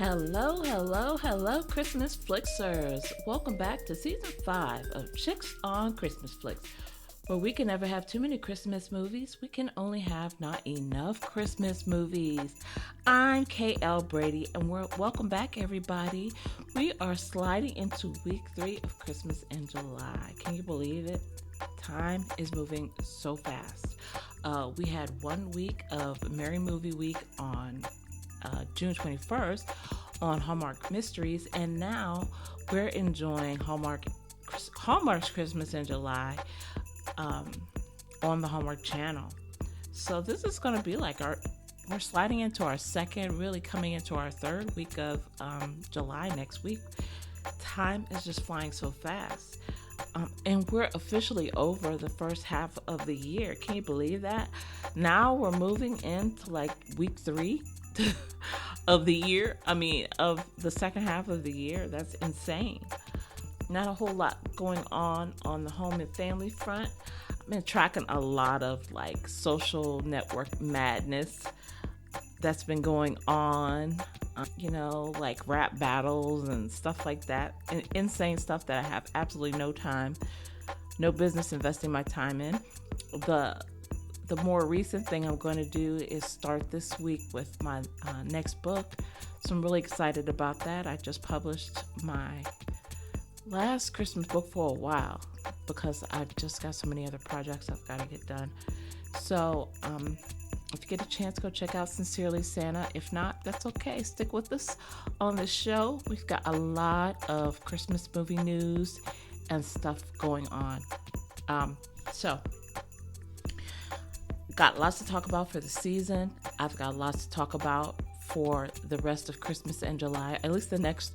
Hello, Christmas Flixers. Welcome back to season 5 of Chicks on Christmas Flicks, where we can never have too many Christmas movies. We can only have not enough Christmas movies. I'm KL Brady, and welcome back, everybody. We are sliding into week 3 of Christmas in July. Can you believe it? Time is moving so fast. We had 1 week of Merry Movie Week on June 21st on Hallmark Mysteries, and now we're enjoying Hallmark's Christmas in July on the Hallmark channel. So this is going to be like we're sliding into our second, really coming into our third week of July next week. Time is just flying so fast. And we're officially over the first half of the year. Can you believe that? Now we're moving into like week 3 of the year. Of the second half of the year. That's insane. Not a whole lot going on the home and family front. I've been tracking a lot of like social network madness that's been going on. Like rap battles and stuff like that. Insane stuff that I have absolutely no business investing my time in. The more recent thing I'm going to do is start this week with my next book. So I'm really excited about that. I just published my last Christmas book for a while because I've just got so many other projects I've got to get done. So if you get a chance, go check out Sincerely Santa. If not, that's okay. Stick with us on the show. We've got a lot of Christmas movie news and stuff going on. So got lots to talk about for the season. I've got lots to talk about for the rest of Christmas in July, at least the next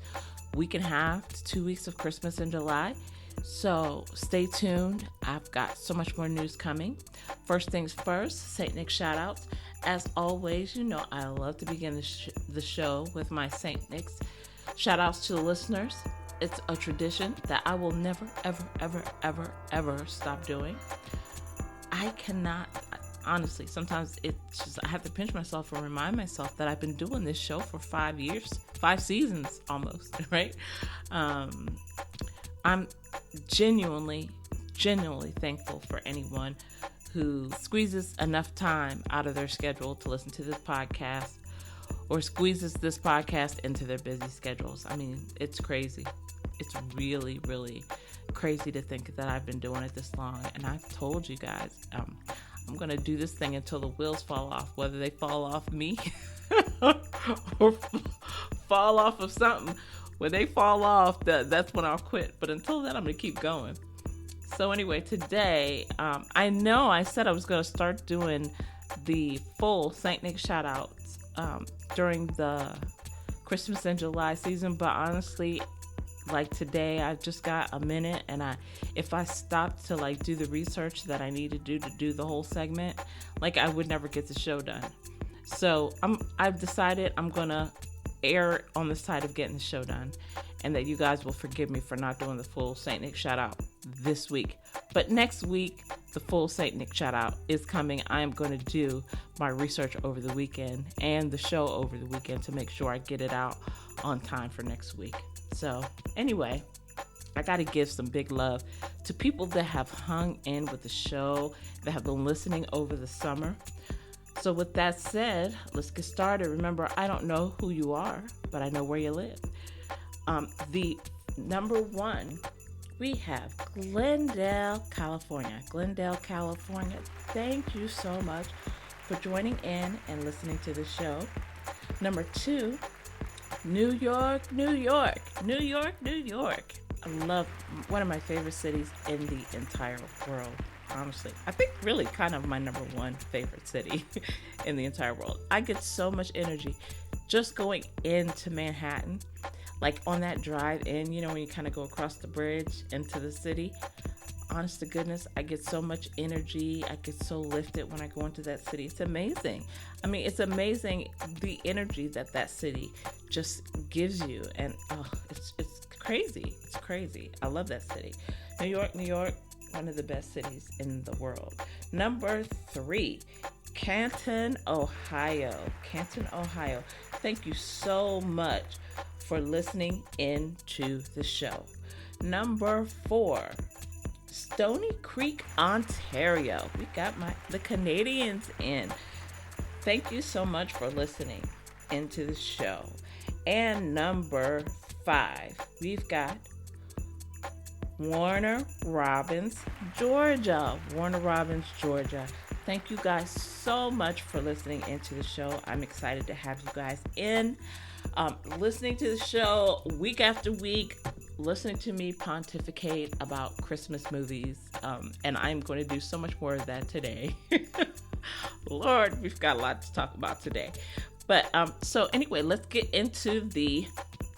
week and a half to 2 weeks of Christmas in July. So stay tuned. I've got so much more news coming. First things first, St. Nick shout outs. As always, I love to begin the show with my St. Nick's shout outs to the listeners. It's a tradition that I will never, ever stop doing. I cannot, honestly, sometimes I have to pinch myself and remind myself that I've been doing this show for 5 years, 5 seasons almost, right? I'm genuinely thankful for anyone who squeezes enough time out of their schedule to listen to this podcast or squeezes this podcast into their busy schedules. It's crazy. It's really, really crazy to think that I've been doing it this long. And I've told you guys, I'm going to do this thing until the wheels fall off, whether they fall off me or fall off of something. When they fall off, that's when I'll quit. But until then, I'm going to keep going. So anyway, today, I know I said I was going to start doing the full St. Nick shout-outs during the Christmas in July season. But honestly, like today, I've just got a minute. And if I stopped to like do the research that I need to do the whole segment, like I would never get the show done. So I've decided I'm going to err on the side of getting the show done, and that you guys will forgive me for not doing the full St. Nick shout out this week. But next week, the full St. Nick shout out is coming. I am going to do my research over the weekend and the show over the weekend to make sure I get it out on time for next week. So anyway, I got to give some big love to people that have hung in with the show, that have been listening over the summer. So with that said, let's get started. Remember, I don't know who you are, but I know where you live. The number 1, we have Glendale, California. Glendale, California, thank you so much for joining in and listening to the show. Number 2, New York. I love one of my favorite cities in the entire world. Honestly, I think really kind of my number 1 favorite city in the entire world. I get so much energy just going into Manhattan, like on that drive in, when you kind of go across the bridge into the city. Honest to goodness, I get so much energy. I get so lifted when I go into that city. It's amazing. It's amazing the energy that city just gives you. And it's crazy. It's crazy. I love that city. New York, one of the best cities in the world. Number 3, Canton, Ohio. Thank you so much for listening into the show. Number 4, Stony Creek, Ontario. We got the Canadians in. Thank you so much for listening into the show. And number 5, we've got Warner Robins, Georgia. Warner Robins, Georgia. Thank you guys so much for listening into the show. I'm excited to have you guys in, listening to the show week after week, listening to me pontificate about Christmas movies. And I'm going to do so much more of that today. Lord, we've got a lot to talk about today. But so anyway, let's get into the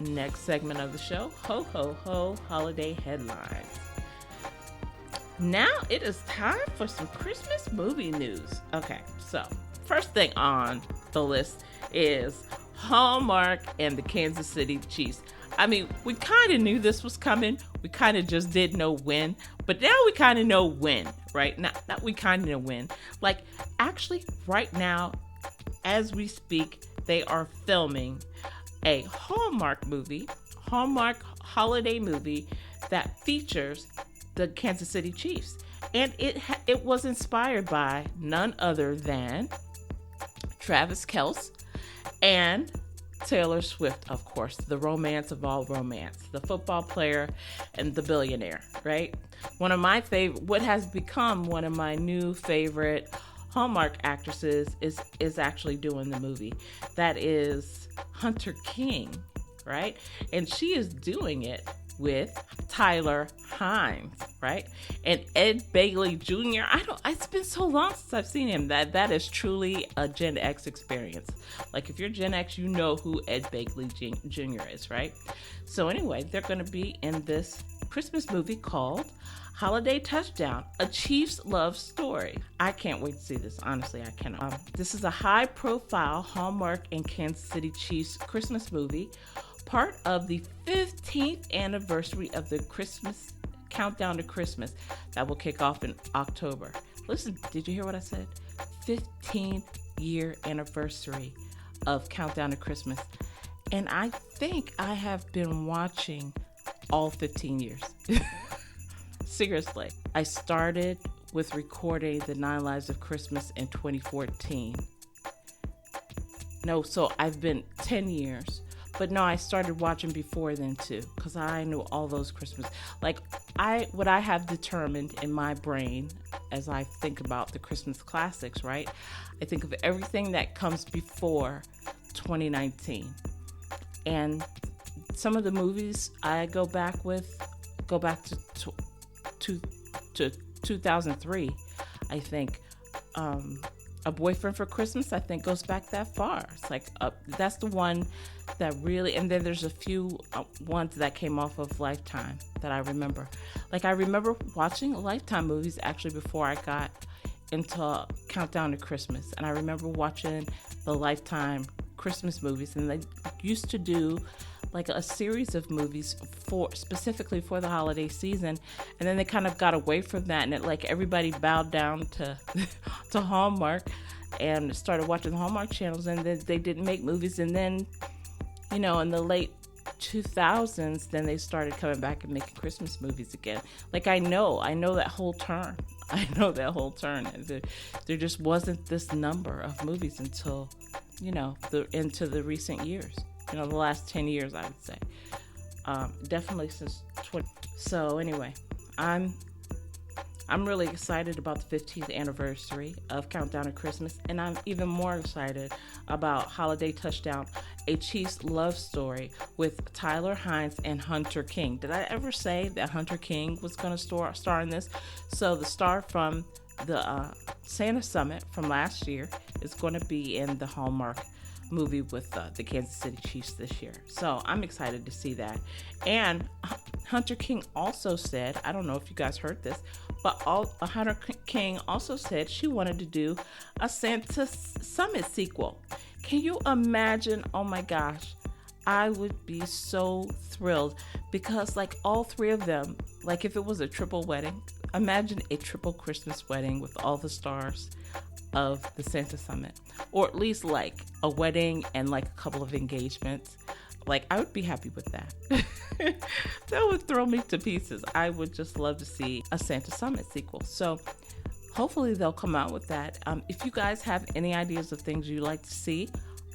next segment of the show. Ho, ho, ho, holiday headlines. Now it is time for some Christmas movie news. Okay, so first thing on the list is Hallmark and the Kansas City Chiefs. I mean, we kind of knew this was coming. We kind of just didn't know when. But now we kind of know when, right? Not we kind of know when. Like, actually, right now, as we speak, they are filming a Hallmark holiday movie that features the Kansas City Chiefs. And it was inspired by none other than Travis Kelce and Taylor Swift, of course, the romance of all romance, the football player and the billionaire, right? One of my what has become one of my new favorite Hallmark actresses is actually doing the movie. That is Hunter King, right? And she is doing it with Tyler Hines, right? And Ed Begley Jr. It's been so long since I've seen him that is truly a Gen X experience. Like, if you're Gen X, you know who Ed Begley Jr. is, right? So anyway, they're going to be in this Christmas movie called Holiday Touchdown, a Chiefs love story. I can't wait to see this. Honestly, I cannot. This is a high-profile Hallmark and Kansas City Chiefs Christmas movie, part of the 15th anniversary of the Christmas Countdown to Christmas that will kick off in October. Listen, did you hear what I said? 15th year anniversary of Countdown to Christmas. And I think I have been watching all 15 years. Seriously. I started with recording the 9 Lives of Christmas in 2014. No, so I've been 10 years. But no, I started watching before then too, because I knew all those Christmas. Like, what I have determined in my brain as I think about the Christmas classics, right? I think of everything that comes before 2019. And some of the movies I go back to 2003, I think. A Boyfriend for Christmas, I think, goes back that far. It's like, that's the one that really, and then there's a few ones that came off of Lifetime that I remember. Like, I remember watching Lifetime movies actually before I got into Countdown to Christmas. And I remember watching the Lifetime Christmas movies, and they used to do like a series of movies specifically for the holiday season, and then they kind of got away from that, and everybody bowed down to to Hallmark and started watching the Hallmark channels, and then they didn't make movies. And then, in the late 2000s, then they started coming back and making Christmas movies again. Like, I know that whole turn. There just wasn't this number of movies until, into the recent years. The last 10 years, I would say. Definitely since 20. So anyway, I'm really excited about the 15th anniversary of Countdown to Christmas, and I'm even more excited about Holiday Touchdown, a Chiefs love story with Tyler Hines and Hunter King. Did I ever say that Hunter King was going to star in this? So the star from the Santa Summit from last year is going to be in the Hallmark movie with the Kansas City Chiefs this year. So I'm excited to see that. And Hunter King also said, I don't know if you guys heard this, but Hunter King also said she wanted to do a Santa Summit sequel. Can you imagine? Oh my gosh. I would be so thrilled, because all three of them, if it was a triple wedding, imagine a triple Christmas wedding with all the stars. of the Santa Summit, or at least like a wedding and like a couple of engagements. Like, I would be happy with that. That would throw me to pieces. I would just love to see a Santa Summit sequel. So hopefully they'll come out with that. If you guys have any ideas of things you'd like to see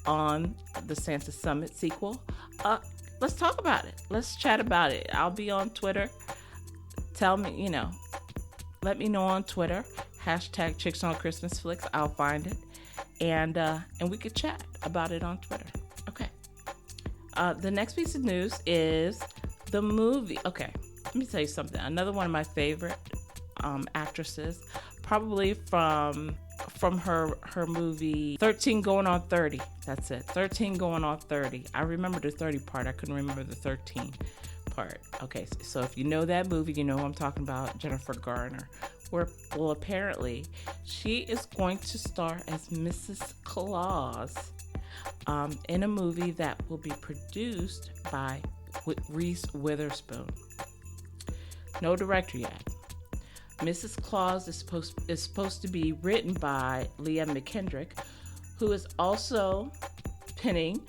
on the Santa Summit sequel, let's talk about it. Let's chat about it. I'll be on Twitter. Tell me, let me know on Twitter. Hashtag Chicks on Christmas Flicks. I'll find it. And we could chat about it on Twitter. Okay. The next piece of news is the movie. Okay, let me tell you something. Another one of my favorite actresses, probably from her movie 13 Going on 30. That's it. 13 Going on 30. I remember the 30 part. I couldn't remember the 13 part. Okay, so if you know that movie, you know who I'm talking about, Jennifer Garner. Well, apparently, she is going to star as Mrs. Claus in a movie that will be produced by Reese Witherspoon. No director yet. Mrs. Claus is supposed to be written by Leah McKendrick, who is also penning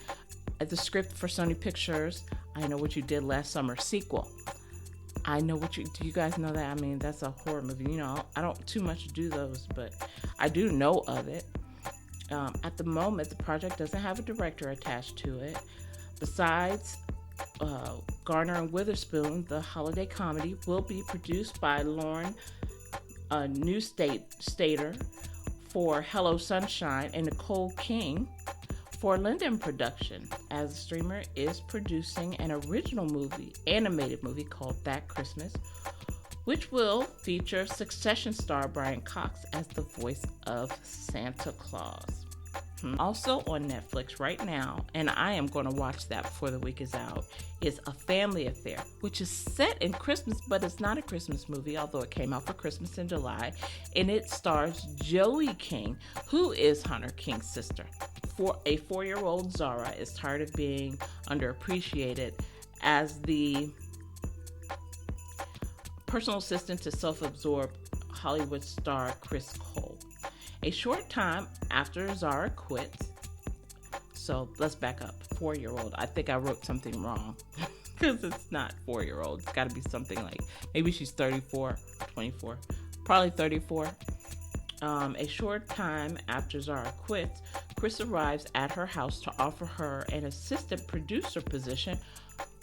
the script for Sony Pictures' I Know What You Did Last Summer sequel. Do you guys know that? I mean, that's a horror movie. I don't too much do those, but I do know of it. At the moment, the project doesn't have a director attached to it. Besides Garner and Witherspoon, the holiday comedy will be produced by Lauren Newstater for Hello Sunshine and Nicole King for Linden Production, as the streamer is producing an original animated movie called That Christmas, which will feature Succession star Brian Cox as the voice of Santa Claus. Also on Netflix right now, and I am going to watch that before the week is out, is A Family Affair, which is set in Christmas, but it's not a Christmas movie, although it came out for Christmas in July, and it stars Joey King, who is Hunter King's sister. For a 4-year-old Zara is tired of being underappreciated as the personal assistant to self-absorbed Hollywood star Chris Cole. A short time after Zara quits, so let's back up, 4-year-old. I think I wrote something wrong because it's not 4-year-old. It's got to be something like, maybe she's 34, 24, probably 34. A short time after Zara quits, Chris arrives at her house to offer her an assistant producer position,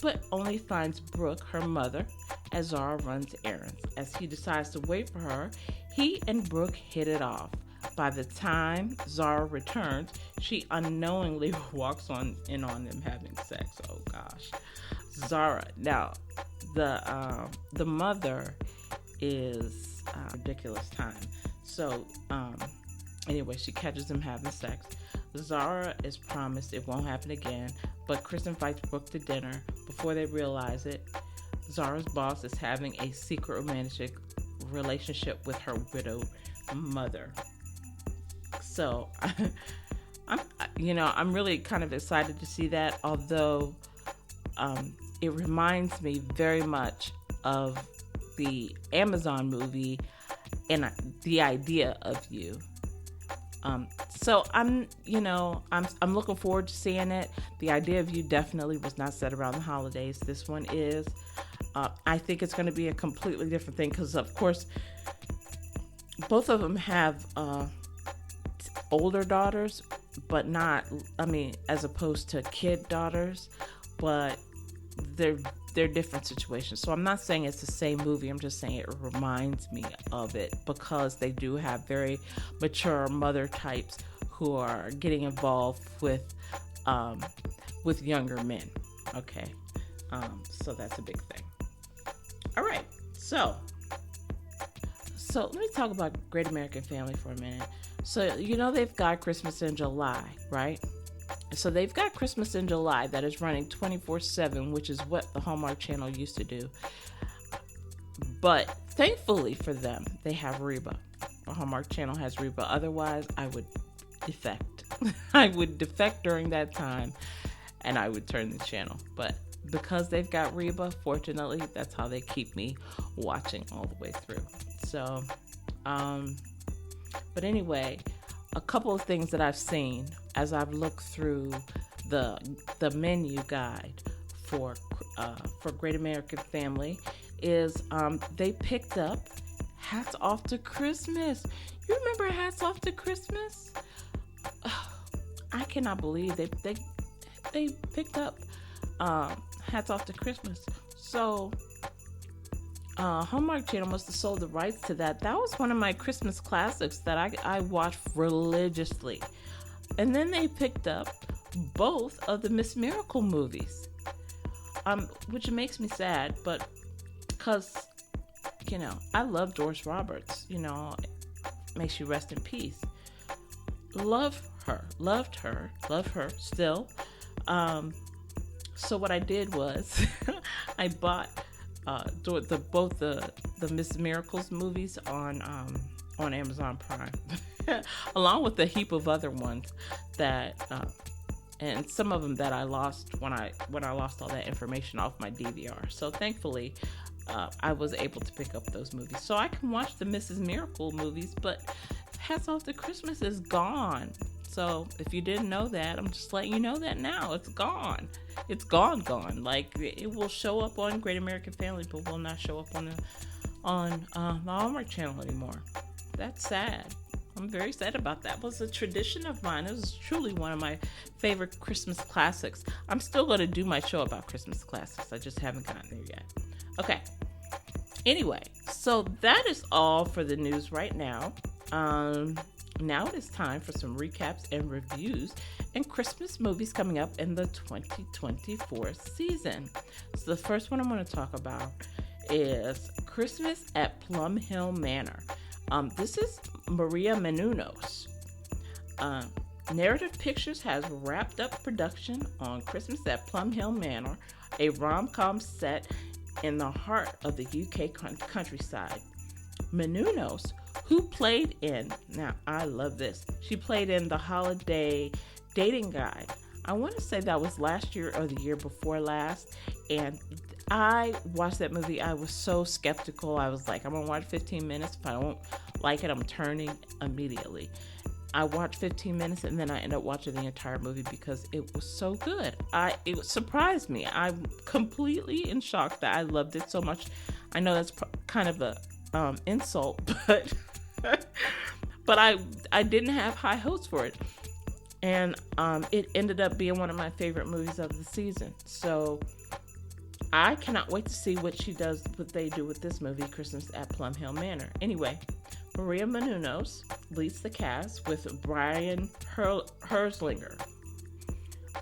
but only finds Brooke, her mother, as Zara runs errands. As he decides to wait for her, he and Brooke hit it off. By the time Zara returns, she unknowingly walks in on them having sex. Oh gosh. Zara. Now, the mother is ridiculous time. So, anyway, she catches them having sex. Zara is promised it won't happen again, but Chris invites Brooke to dinner. Before they realize it, Zara's boss is having a secret romantic relationship with her widowed mother. So, I'm really kind of excited to see that, although it reminds me very much of the Amazon movie and The Idea of You. So I'm looking forward to seeing it. The Idea of You definitely was not set around the holidays. This one is. I think it's going to be a completely different thing because, of course, both of them have older daughters, but not, as opposed to kid daughters, but they're different situations. So I'm not saying it's the same movie. I'm just saying it reminds me of it because they do have very mature mother types who are getting involved with younger men. Okay. So that's a big thing. All right. So let me talk about Great American Family for a minute. So, they've got Christmas in July, right? So they've got Christmas in July that is running 24/7, which is what the Hallmark Channel used to do. But thankfully for them, they have Reba. The Hallmark Channel has Reba. Otherwise, I would defect. I would defect during that time, and I would turn the channel. But because they've got Reba, fortunately, that's how they keep me watching all the way through. So, but anyway, a couple of things that I've seen as I've looked through the menu guide for Great American Family is they picked up Hats Off to Christmas. You remember Hats Off to Christmas? I cannot believe they picked up Hats Off to Christmas. So Hallmark Channel must have sold the rights to that. That was one of my Christmas classics that I watched religiously. And then they picked up both of the Miss Miracle movies, which makes me sad, but because, I love Doris Roberts, may she rest in peace. Loved her still. So what I did was I bought both the Miss Miracles movies on Amazon Prime, along with a heap of other ones that and some of them that I lost when I lost all that information off my DVR. So thankfully, I was able to pick up those movies, so I can watch the Mrs. Miracle movies. But Hats Off to Christmas is gone. So if you didn't know that, I'm just letting you know that now. It's gone. It's gone. Like, it will show up on Great American Family, but will not show up on the Hallmark Channel anymore. That's sad. I'm very sad about that. It was a tradition of mine. It was truly one of my favorite Christmas classics. I'm still going to do my show about Christmas classics. I just haven't gotten there yet. Okay. Anyway, so that is all for the news right now. Now it is time for some recaps and reviews and Christmas movies coming up in the 2024 season. So the first one I'm going to talk about is Christmas at Plumhill Manor. This is Maria Menounos. Narrative Pictures has wrapped up production on Christmas at Plumhill Manor, a rom-com set in the heart of the UK countryside. Menounos, who played in, now I love this, she played in The Holiday Dating Guide. I want to say that was last year or the year before last, and I watched that movie. I was so skeptical. I was like, I'm going to watch 15 minutes. If I don't like it, I'm turning immediately. I watched 15 minutes and then I ended up watching the entire movie because it was so good. It surprised me. I'm completely in shock that I loved it so much. I know that's kind of a insult, but but I didn't have high hopes for it, and it ended up being one of my favorite movies of the season. So I cannot wait to see what they do with this movie, Christmas at Plumhill Manor. Anyway, Maria Menounos leads the cast with Brian Herzlinger.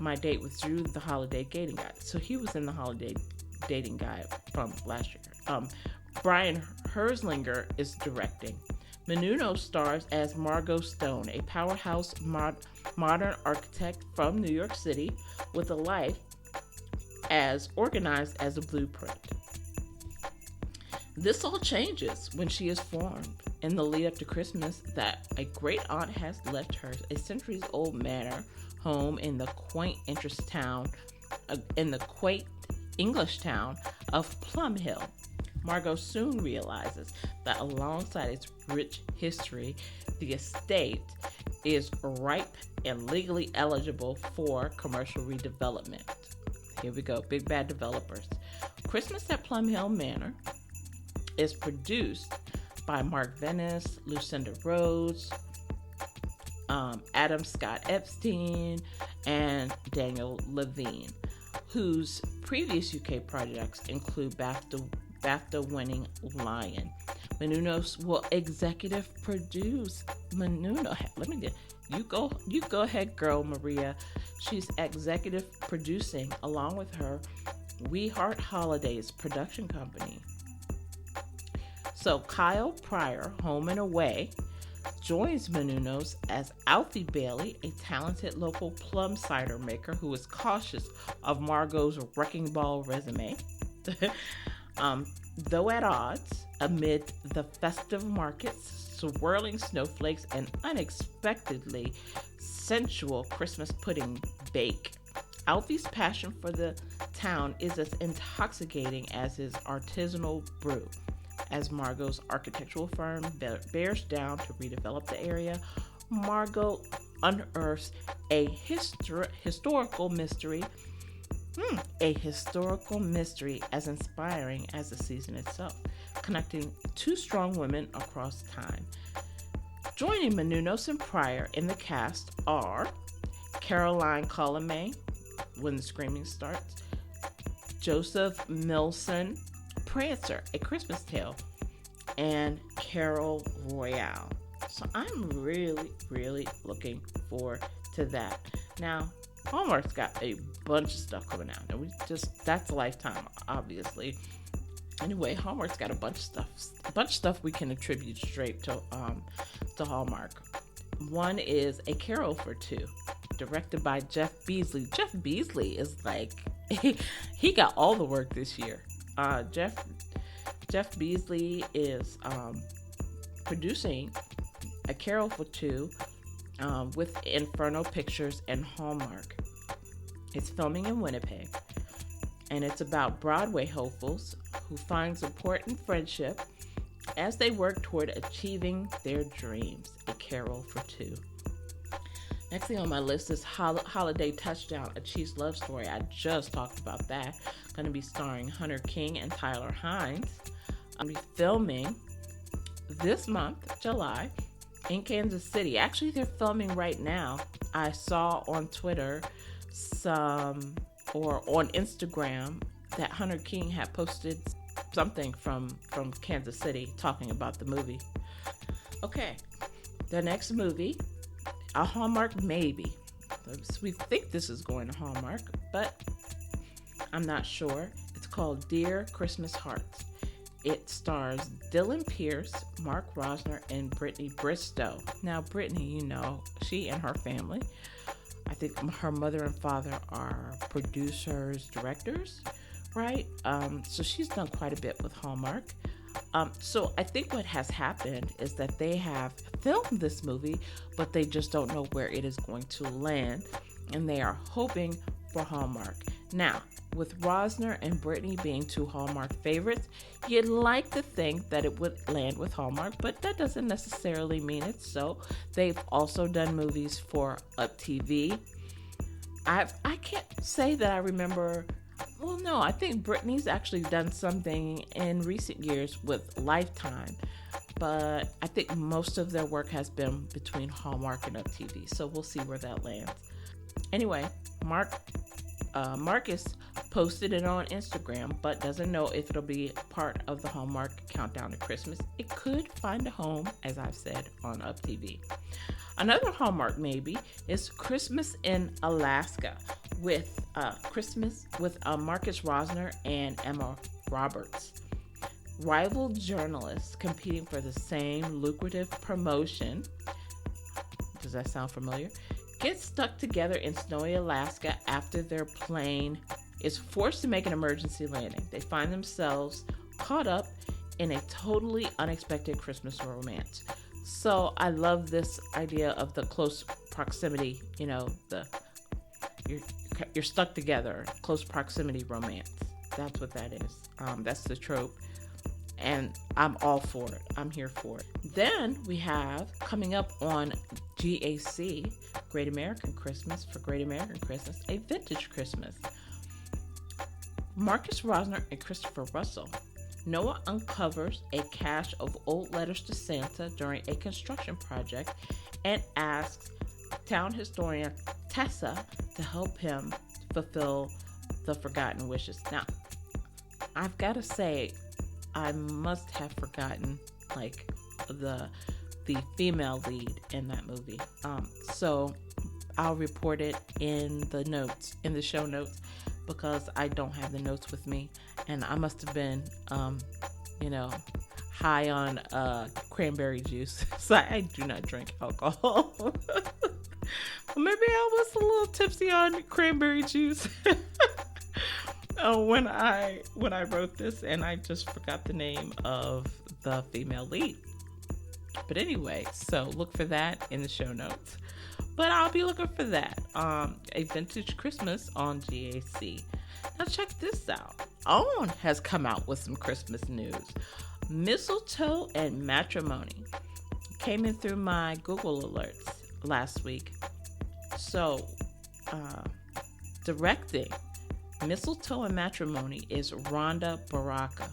My Date with Drew, The Holiday Dating Guide. So he was in The Holiday Dating Guide from last year. Brian Herzlinger is directing. Menounos stars as Margot Stone, a powerhouse modern architect from New York City with a life as organized as a blueprint. This all changes when she is informed in the lead up to Christmas that a great aunt has left her a centuries-old manor home in the quaint English town of Plumhill. Margot soon realizes that alongside its rich history, the estate is ripe and legally eligible for commercial redevelopment. Here we go, big bad developers. Christmas at Plumhill Manor is produced by Mark Venice, Lucinda Rhodes, Adam Scott Epstein, and Daniel Levine, whose previous UK projects include BAFTA-winning Lion. Menounos will executive produce. You go ahead, girl, Maria. She's executive producing along with her We Heart Holidays production company. So Kyle Pryor, home and away, joins Menounos as Alfie Bailey, a talented local plum cider maker who is cautious of Margot's wrecking ball resume. Though at odds, amid the festive markets, swirling snowflakes, and unexpectedly sensual Christmas pudding bake, Alfie's passion for the town is as intoxicating as his artisanal brew. As Margot's architectural firm bears down to redevelop the area, Margot unearths a historical mystery. A historical mystery as inspiring as the season itself, connecting two strong women across time. Joining Menounos and Pryor in the cast are Caroline Colomé, When the Screaming Starts, Joseph Milson, Prancer, A Christmas Tale, and Carol Royale. So I'm really, really looking forward to that. Now, Hallmark's got a bunch of stuff coming out, and that's Lifetime, obviously. Anyway, Hallmark's got a bunch of stuff we can attribute straight to Hallmark. One is A Carol for Two, directed by Jeff Beasley. Jeff Beasley is like, he got all the work this year. Jeff Beasley is producing A Carol for Two with Inferno Pictures and Hallmark. It's filming in Winnipeg, and it's about Broadway hopefuls who find support and friendship as they work toward achieving their dreams. A Carol for Two. Next thing on my list is Holiday Touchdown, A Chief's Love Story. I just talked about that. Going to be starring Hunter King and Tyler Hines. I'll be filming this month, July, in Kansas City. Actually, they're filming right now. I saw on Twitter or on Instagram that Hunter King had posted something from Kansas City talking about the movie. Okay, the next movie, a Hallmark maybe. We think this is going to Hallmark, but I'm not sure. It's called Dear Christmas Hearts. It stars Dylan Pierce, Mark Rosner, and Brittany Bristow. Now, Brittany, you know, she and her family, I think her mother and father are producers, directors, right? So she's done quite a bit with Hallmark. So I think what has happened is that they have filmed this movie, but they just don't know where it is going to land, and they are hoping for Hallmark. Now, with Rosner and Brittany being two Hallmark favorites, you'd like to think that it would land with Hallmark, but that doesn't necessarily mean it's so. They've also done movies for Up TV. I can't say that I remember. Well, no, I think Brittany's actually done something in recent years with Lifetime, but I think most of their work has been between Hallmark and Up TV, so we'll see where that lands. Anyway, Marcus posted it on Instagram, but doesn't know if it'll be part of the Hallmark Countdown to Christmas. It could find a home, as I've said, on Up TV. Another Hallmark maybe is Christmas in Alaska with Marcus Rosner and Emma Roberts. Rival journalists competing for the same lucrative promotion. Does that sound familiar? Get stuck together in snowy Alaska after their plane is forced to make an emergency landing. They find themselves caught up in a totally unexpected Christmas romance. So I love this idea of the close proximity, you know, you're stuck together, close proximity romance. That's what that is. That's the trope. And I'm all for it. I'm here for it. Then we have coming up on GAC, Great American Christmas, for Great American Christmas, a vintage Christmas. Marcus Rosner and Christopher Russell. Noah uncovers a cache of old letters to Santa during a construction project and asks town historian Tessa to help him fulfill the forgotten wishes. Now, I've got to say, I must have forgotten like the female lead in that movie. So I'll report it in the show notes, because I don't have the notes with me, and I must have been, high on cranberry juice. So I do not drink alcohol. Maybe I was a little tipsy on cranberry juice when I wrote this, and I just forgot the name of the female lead. But anyway, so look for that in the show notes. But I'll be looking for that. A Vintage Christmas on GAC. Now check this out. Owen has come out with some Christmas news. Mistletoe and Matrimony came in through my Google alerts. last week. So, uh, directing Mistletoe and Matrimony is Rhonda Baraka.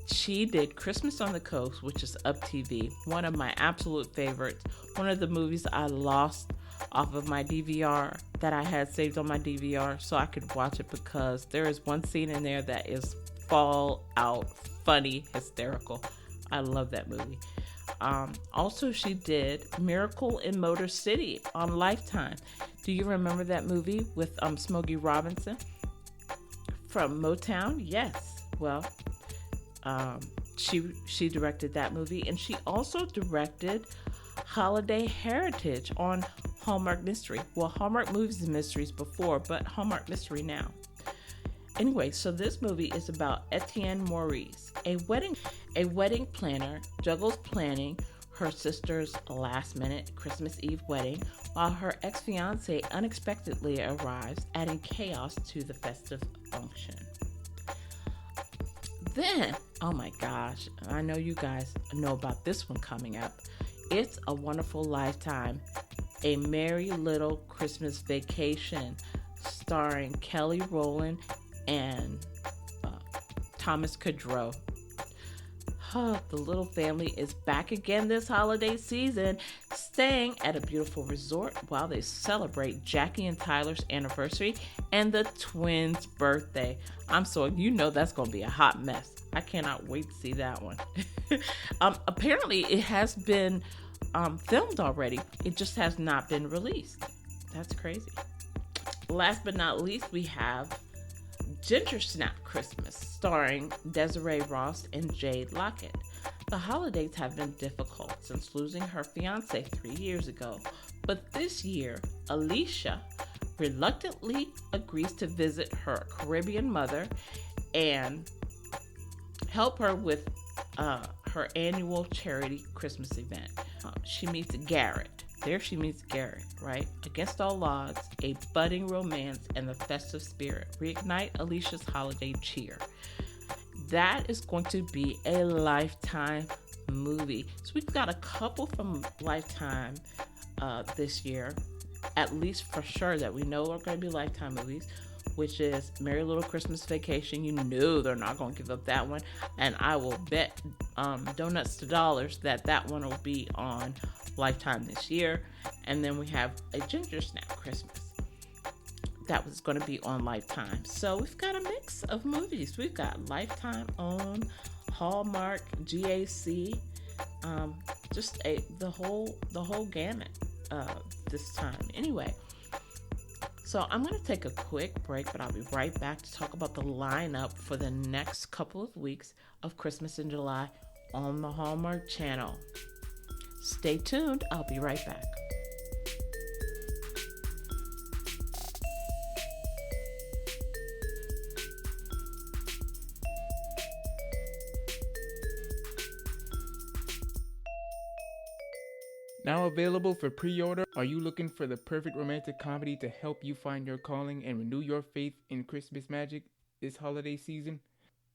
She did Christmas on the Coast, which is Up TV, one of my absolute favorites, one of the movies I lost off of my DVR that I had saved on my DVR so I could watch it, because there is one scene in there that is fall out funny, hysterical. I love that movie. Also, she did Miracle in Motor City on Lifetime. Do you remember that movie with Smokey Robinson from Motown? Yes. Well, she directed that movie, and she also directed Holiday Heritage on Hallmark Mystery. Well, Hallmark Movies and Mysteries before, but Hallmark Mystery now. Anyway, so this movie is about Etienne Maurice, a wedding planner juggles planning her sister's last-minute Christmas Eve wedding while her ex-fiancé unexpectedly arrives, adding chaos to the festive function. Then, oh my gosh, I know you guys know about this one coming up. It's A Wonderful Lifetime, A Merry Little Christmas Vacation, starring Kelly Rowland and Thomas Kudrow. The little family is back again this holiday season, staying at a beautiful resort while they celebrate Jackie and Tyler's anniversary and the twins' birthday. That's going to be a hot mess. I cannot wait to see that one. Apparently, it has been filmed already. It just has not been released. That's crazy. Last but not least, we have Gingersnap Christmas, starring Desiree Ross and Jade Lockett. The holidays have been difficult since losing her fiancé 3 years ago, but this year, Alicia reluctantly agrees to visit her Caribbean mother and help her with her annual charity Christmas event. She meets Garrett. She meets Garrett, right? Against all odds, a budding romance and the festive spirit reignite Alicia's holiday cheer. That is going to be a Lifetime movie. So we've got a couple from Lifetime this year, at least for sure, that we know are going to be Lifetime movies, which is Merry Little Christmas Vacation. You know they're not going to give up that one. And I will bet donuts to dollars that one will be on Lifetime this year. And then we have a Gingersnap Christmas that was going to be on Lifetime. So we've got a mix of movies. We've got Lifetime on Hallmark, GAC, the whole gamut this time. Anyway, so I'm going to take a quick break, but I'll be right back to talk about the lineup for the next couple of weeks of Christmas in July on the Hallmark Channel. Stay tuned. I'll be right back. Now available for pre-order, are you looking for the perfect romantic comedy to help you find your calling and renew your faith in Christmas magic this holiday season?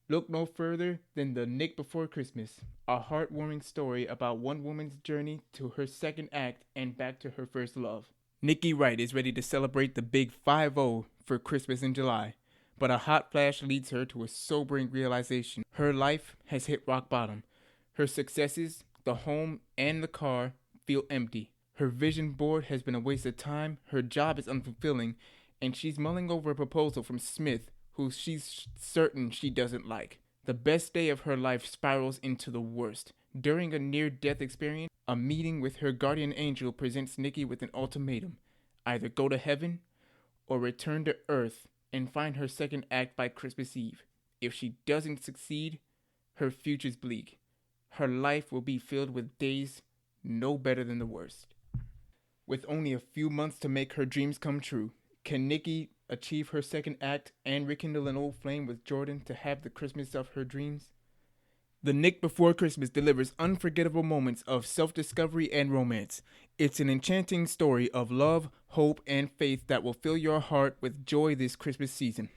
Look no further than The Nick Before Christmas, a heartwarming story about one woman's journey to her second act and back to her first love. Nikki Wright is ready to celebrate the big 5-0 for Christmas in July, but a hot flash leads her to a sobering realization. Her life has hit rock bottom. Her successes, the home and the car, feel empty. Her vision board has been a waste of time, her job is unfulfilling, and she's mulling over a proposal from Smith, who she's certain she doesn't like. The best day of her life spirals into the worst. During a near-death experience, a meeting with her guardian angel presents Nikki with an ultimatum. Either go to heaven or return to Earth and find her second act by Christmas Eve. If she doesn't succeed, her future's bleak. Her life will be filled with days no better than the worst. With only a few months to make her dreams come true, can Nikki achieve her second act and rekindle an old flame with Jordan to have the Christmas of her dreams? The Nick Before Christmas delivers unforgettable moments of self-discovery and romance. It's an enchanting story of love, hope, and faith that will fill your heart with joy this Christmas season.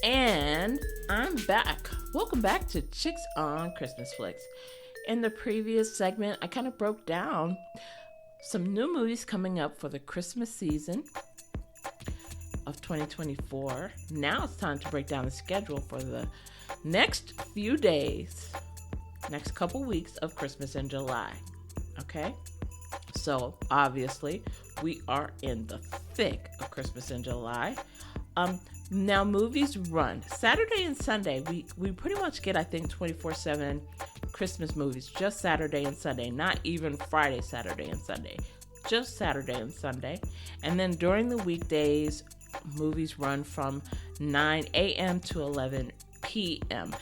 And I'm back. Welcome back to Chicks on Christmas Flicks. In the previous segment, I kind of broke down some new movies coming up for the Christmas season of 2024. Now it's time to break down the schedule for the next few days, next couple weeks of Christmas in July. Okay? So, obviously, we are in the thick of Christmas in July. Now, movies run Saturday and Sunday. We pretty much get, I think, 24/7 Christmas movies, just Saturday and Sunday, not even Friday, Saturday, and Sunday, just Saturday and Sunday. And then during the weekdays, movies run from 9 a.m. to 11 p.m.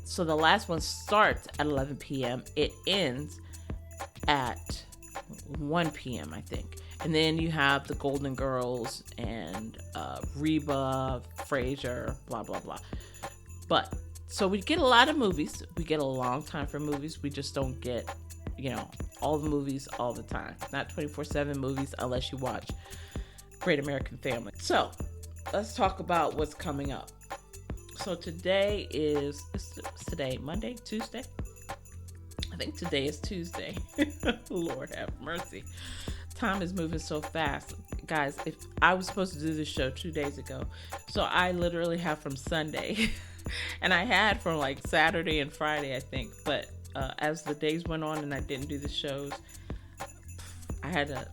So the last one starts at 11 p.m. It ends at 1 p.m., I think. And then you have the Golden Girls and Reba, Frasier, blah, blah, blah. But, so we get a lot of movies. We get a long time for movies. We just don't get, all the movies all the time. Not 24/7 movies unless you watch Great American Family. So, let's talk about what's coming up. So today is today Monday, Tuesday? I think today is Tuesday. Lord have mercy. Time is moving so fast. Guys, if I was supposed to do this show 2 days ago, so I literally have from Sunday, and I had from like Saturday and Friday, I think, but as the days went on and I didn't do the shows, I had to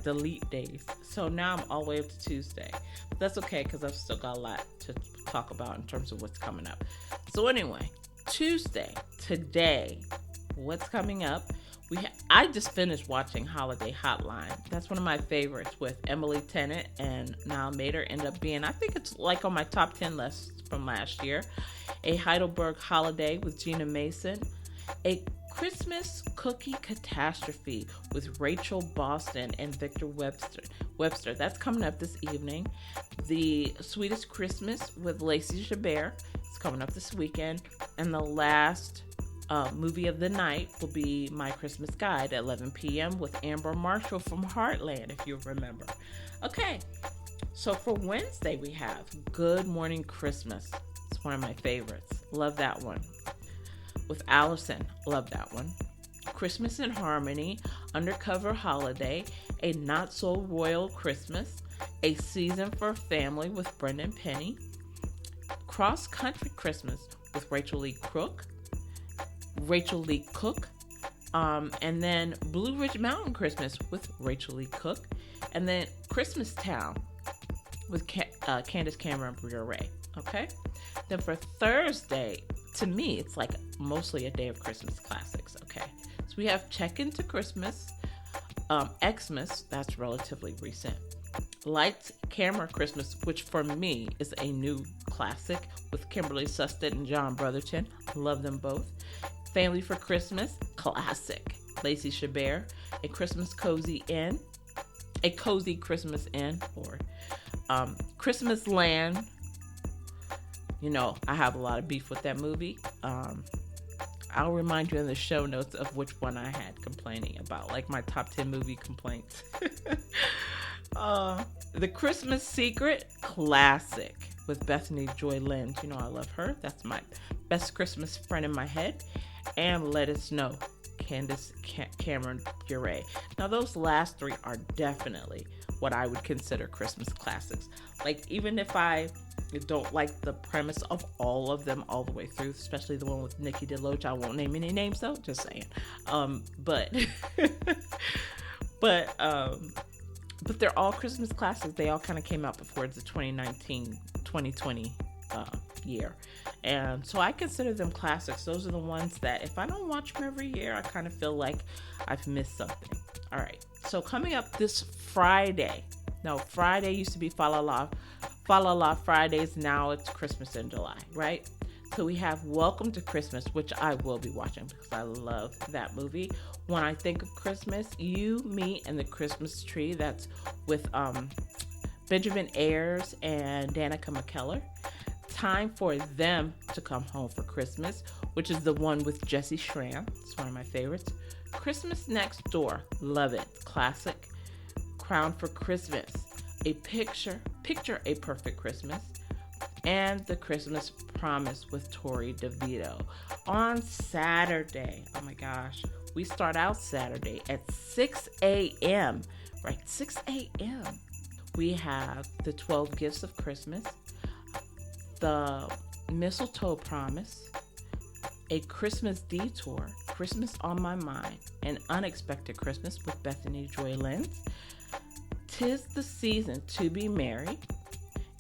delete days. So now I'm all the way up to Tuesday. But that's okay, because I've still got a lot to talk about in terms of what's coming up. So anyway, Tuesday, today, what's coming up? I just finished watching Holiday Hotline. That's one of my favorites, with Emily Tennant and Niall Mater. End up being, I think it's like on my top 10 list from last year. A Heidelberg Holiday with Gina Mason. A Christmas Cookie Catastrophe with Rachel Boston and Victor Webster. That's coming up this evening. The Sweetest Christmas with Lacey Chabert. It's coming up this weekend. And the last movie of the night will be My Christmas Guide at 11 p.m. with Amber Marshall from Heartland, if you remember. Okay, so for Wednesday we have Good Morning Christmas. It's one of my favorites. Love that one. With Allison. Love that one. Christmas in Harmony, Undercover Holiday, A Not So Royal Christmas, A Season for Family with Brendan Penny, Cross Country Christmas with Rachel Lee Cook, and then Blue Ridge Mountain Christmas with Rachel Lee Cook, and then Christmas Town with Candace Cameron Bure. Okay? Then for Thursday, to me, it's like mostly a day of Christmas classics. Okay? So we have Check Into Christmas, Xmas, that's relatively recent. Lights, Camera Christmas, which for me is a new classic, with Kimberly Susted and John Brotherton. Love them both. Family for Christmas, classic. Lacey Chabert. A Christmas Cozy Inn. A Cozy Christmas Inn. Or Christmas Land. I have a lot of beef with that movie. I'll remind you in the show notes of which one I had complaining about, like my top 10 movie complaints. The Christmas Secret, classic, with Bethany Joy Lenz. I love her. That's my best Christmas friend in my head. And Let Us Know, Candace Cameron Bure. Now, those last three are definitely what I would consider Christmas classics. Like, even if I don't like the premise of all of them all the way through, especially the one with Nikki DeLoach, I won't name any names though, just saying. But they're all Christmas classics. They all kind of came out before the 2019-2020 year. And so I consider them classics. Those are the ones that if I don't watch them every year, I kind of feel like I've missed something. All right. So coming up this Friday. No, Friday used to be Fa La La Fridays. Now it's Christmas in July, right? So we have Welcome to Christmas, which I will be watching because I love that movie. When I think of Christmas, You, Me, and the Christmas Tree. That's with Benjamin Ayers and Danica McKellar. Time for Them to Come Home for Christmas, which is the one with Jesse Schramm. It's one of my favorites. Christmas Next Door. Love it. Classic. Crown for Christmas. Picture a Perfect Christmas. and The Christmas Promise with Tori DeVito. On Saturday, oh my gosh, we start out Saturday at 6 a.m., right? 6 a.m. We have The 12 Gifts of Christmas, The Mistletoe Promise, A Christmas Detour, Christmas on My Mind, An Unexpected Christmas with Bethany Joy Lenz, 'Tis the Season to Be Merry,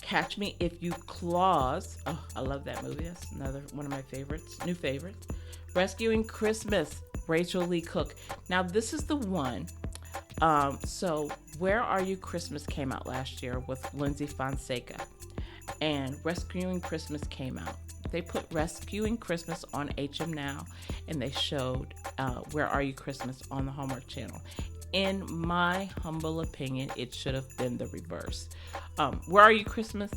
Catch Me If You Claus. Oh, I love that movie. That's another one of my favorites, new favorites. Rescuing Christmas, Rachel Lee Cook. Now, this is the one. So Where Are You Christmas came out last year with Lindsay Fonseca, and Rescuing Christmas came out. They put Rescuing Christmas on HM Now, and they showed Where Are You Christmas on the Hallmark Channel. In my humble opinion, it should have been the reverse. Where Are You Christmas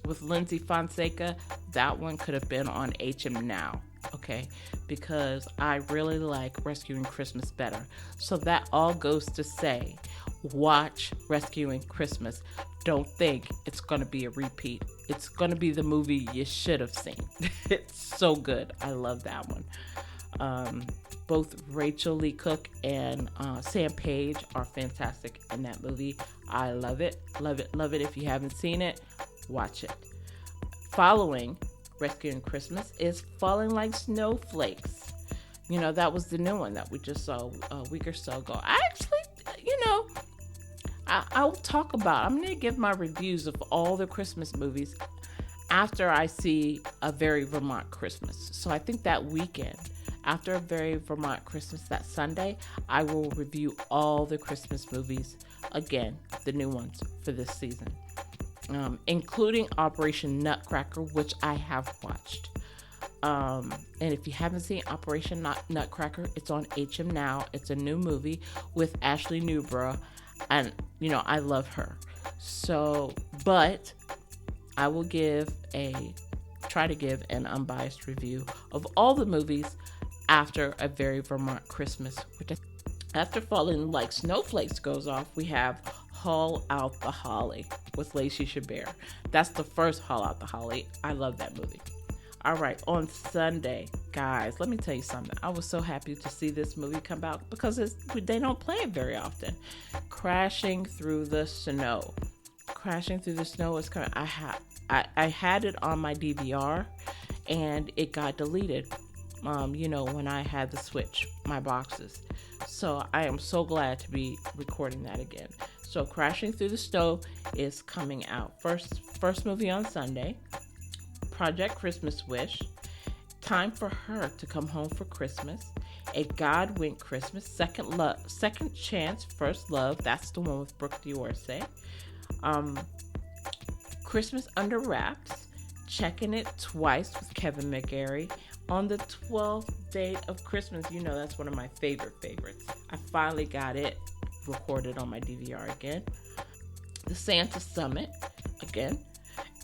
with Lindsay Fonseca, that one could have been on HM Now, okay? Because I really like Rescuing Christmas better. So that all goes to say, watch Rescuing Christmas. Don't think it's going to be a repeat. It's going to be the movie you should have seen. It's so good. I love that one. Both Rachel Lee Cook and Sam Page are fantastic in that movie. I love it. Love it. Love it. If you haven't seen it, watch it. Following Rescuing Christmas is Falling Like Snowflakes. You know, that was the new one that we just saw a week or so ago. I actually, I'll talk about, I'm going to give my reviews of all the Christmas movies after I see A Very Vermont Christmas. So I think that weekend, after A Very Vermont Christmas, that Sunday, I will review all the Christmas movies, again, the new ones for this season, including Operation Nutcracker, which I have watched. And if you haven't seen Operation Nutcracker, it's on HM Now. It's a new movie with Ashley Newborough, and, I love her. So, but I will try to give an unbiased review of all the movies after A Very Vermont Christmas. After Falling Like Snowflakes goes off, we have Haul Out the Holly with Lacey Chabert. That's the first Haul Out the Holly. I love that movie. All right, on Sunday, guys, let me tell you something. I was so happy to see this movie come out because they don't play it very often. Crashing Through the Snow. Crashing Through the Snow is coming. I had it on my DVR and it got deleted. When I had to switch my boxes. So I am so glad to be recording that again. So Crashing Through the Snow is coming out. First movie on Sunday. Project Christmas Wish. Time for Her to Come Home for Christmas. A God Wink Christmas. Second Chance, First Love. That's the one with Brooke D'Orsay. Christmas Under Wraps. Checking It Twice with Kevin McGarry. On the 12th day of Christmas, that's one of my favorites. I finally got it recorded on my DVR again. The Santa Summit again.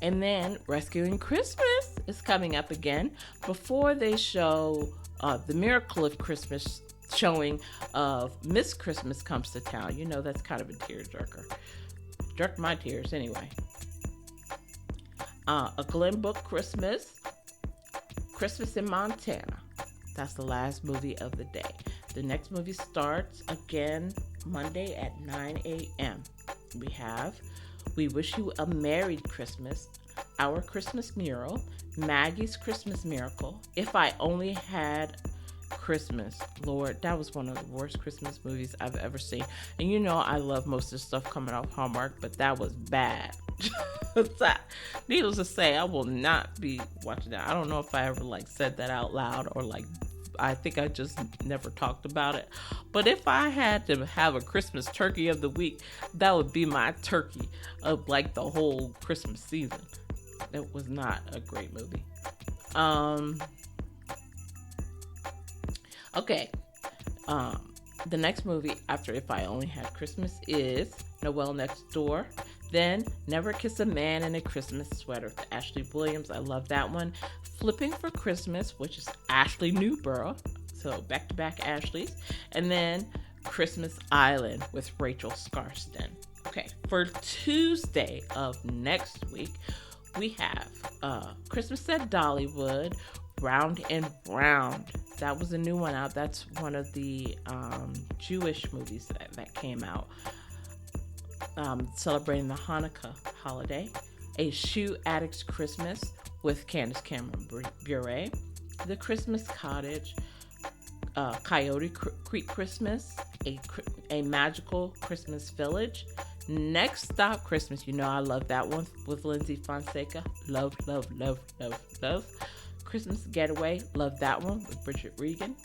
And then Rescuing Christmas is coming up again before they show The Miracle of Christmas showing of Miss Christmas Comes to Town. That's kind of a tearjerker. Jerked my tears anyway. A Glen Book Christmas in Montana. That's the last movie of the day. The next movie starts again Monday at 9 a.m. We have We Wish You a Merry Christmas, Our Christmas Mural, Maggie's Christmas Miracle, If I Only Had Christmas. Lord, that was one of the worst Christmas movies I've ever seen. And I love most of the stuff coming off Hallmark, but that was bad. Needless to say, I will not be watching that. I don't know if I ever said that out loud or I think I just never talked about it. But if I had to have a Christmas turkey of the week, that would be my turkey of the whole Christmas season. It was not a great movie. Okay. The next movie after If I Only Had Christmas is Noel Next Door. Then Never Kiss a Man in a Christmas Sweater with Ashley Williams. I love that one. Flipping for Christmas, which is Ashley Newborough. So back-to-back Ashleys. And then Christmas Island with Rachel Scarsden. Okay, for Tuesday of next week, we have Christmas at Dollywood, Round and Round. That was a new one out. That's one of the Jewish movies that came out, celebrating the Hanukkah holiday. A Shoe Addict's Christmas with Candace Cameron Bure. The Christmas Cottage, Coyote Creek Christmas, a Magical Christmas Village. Next Stop Christmas, you know I love that one with Lindsay Fonseca. Love. Christmas Getaway, love that one with Bridget Regan.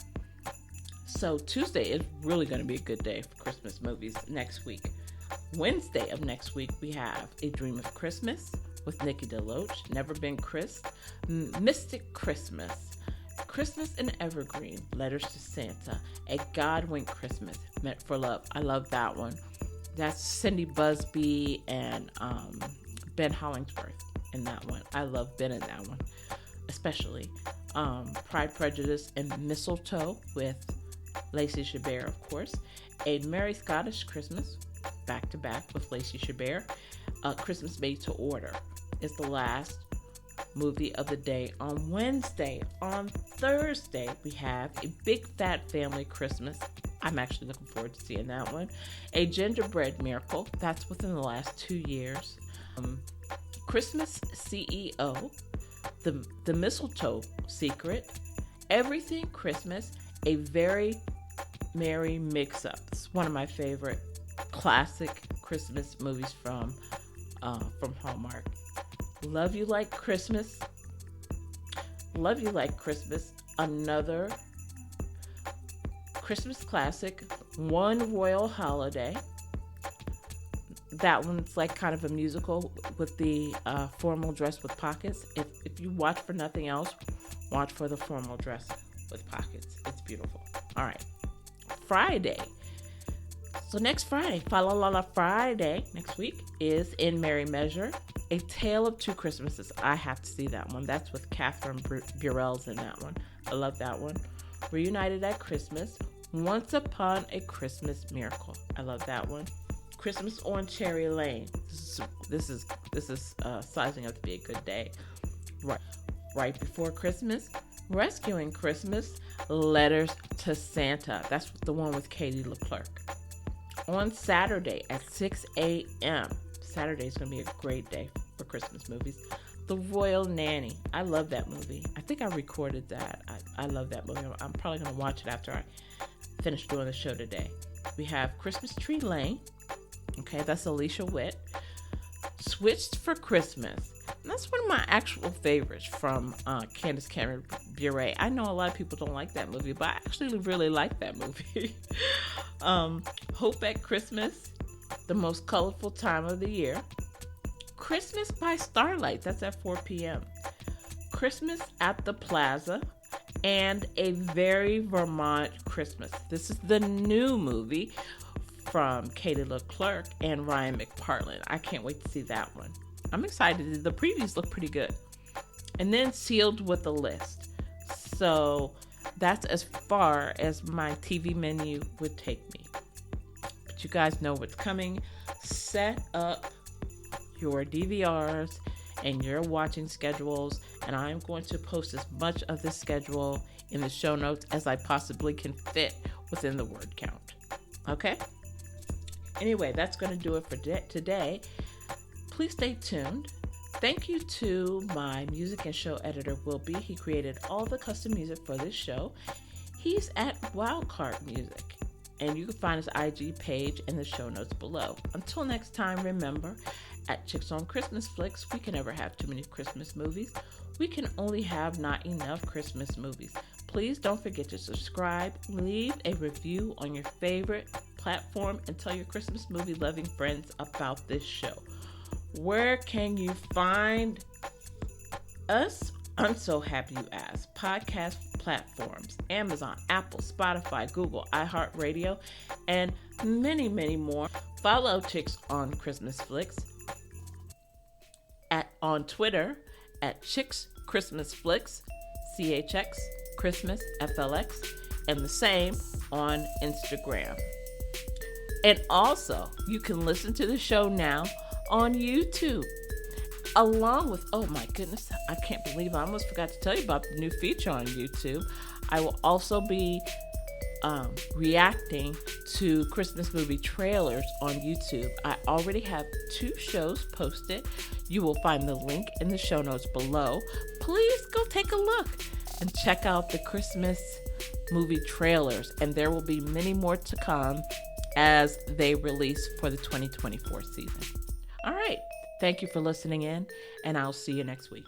So Tuesday is really going to be a good day for Christmas movies next week. Wednesday of next week, we have A Dream of Christmas with Nikki DeLoach, Never Been Christ, Mystic Christmas, Christmas in Evergreen, Letters to Santa, A God-Wink Christmas, Meant for Love. I love that one. That's Cindy Busby and Ben Hollingsworth in that one. I love Ben in that one, especially. Pride, Prejudice, and Mistletoe with Lacey Chabert, of course. A Merry Scottish Christmas, back-to-back with Lacey Chabert. Christmas Made to Order is the last movie of the day on Wednesday. On Thursday, we have A Big Fat Family Christmas. I'm actually looking forward to seeing that one. A Gingerbread Miracle. That's within the last 2 years. Christmas CEO. The Mistletoe Secret. Everything Christmas. A Very Merry Mix-Up. It's one of my favorite classic Christmas movies from Hallmark. Love You Like Christmas. Love You Like Christmas. Another Christmas classic. One Royal Holiday. That one's like kind of a musical with the formal dress with pockets. If you watch for nothing else, watch for the formal dress with pockets. It's beautiful. All right. Friday. So next Friday, Fa La La La Friday, next week, is In Merry Measure, A Tale of Two Christmases. I have to see that one. That's with Catherine Burrell's in that one. I love that one. Reunited at Christmas, Once Upon a Christmas Miracle. I love that one. Christmas on Cherry Lane. This is sizing up to be a good day. Right before Christmas, Rescuing Christmas, Letters to Santa. That's the one with Katie Leclerc. On Saturday at 6 a.m. Saturday is going to be a great day for Christmas movies. The Royal Nanny. I love that movie. I think I recorded that. I love that movie. I'm probably going to watch it after I finish doing the show today. We have Christmas Tree Lane. Okay, that's Alicia Witt. Switched for Christmas. And that's one of my actual favorites from Candace Cameron Bure. I know a lot of people don't like that movie, but I actually really like that movie. Hope at Christmas, the most colorful time of the year. Christmas by Starlight, that's at 4 p.m. Christmas at the Plaza, and A Very Vermont Christmas. This is the new movie from Katie Leclerc and Ryan McPartlin. I can't wait to see that one. I'm excited. The previews look pretty good. And then Sealed with a List. So that's as far as my TV menu would take me. But you guys know what's coming. Set up your DVRs and your watching schedules, and I'm going to post as much of this schedule in the show notes as I possibly can fit within the word count. Okay? Anyway, that's going to do it for today. Please stay tuned. Thank you to my music and show editor, Will B. He created all the custom music for this show. He's at Wildcard Music, and you can find his IG page in the show notes below. Until next time, remember, at Chicks on Christmas Flicks, we can never have too many Christmas movies. We can only have not enough Christmas movies. Please don't forget to subscribe, leave a review on your favorite platform, and tell your Christmas movie loving friends about this show. Where can you find us? I'm so happy you asked. Podcast platforms: Amazon, Apple, Spotify, Google, iHeartRadio, and many, many more. Follow Chicks on Christmas Flicks on Twitter at Chicks Christmas Flicks, CHX Christmas FLX, and the same on Instagram. And also, you can listen to the show now on YouTube along with, oh my goodness, I can't believe I almost forgot to tell you about the new feature on YouTube. I will also be reacting to Christmas movie trailers on YouTube. I already have 2 shows posted. You will find the link in the show notes below. Please go take a look and check out the Christmas movie trailers, and there will be many more to come as they release for the 2024 season. All right. Thank you for listening in, and I'll see you next week.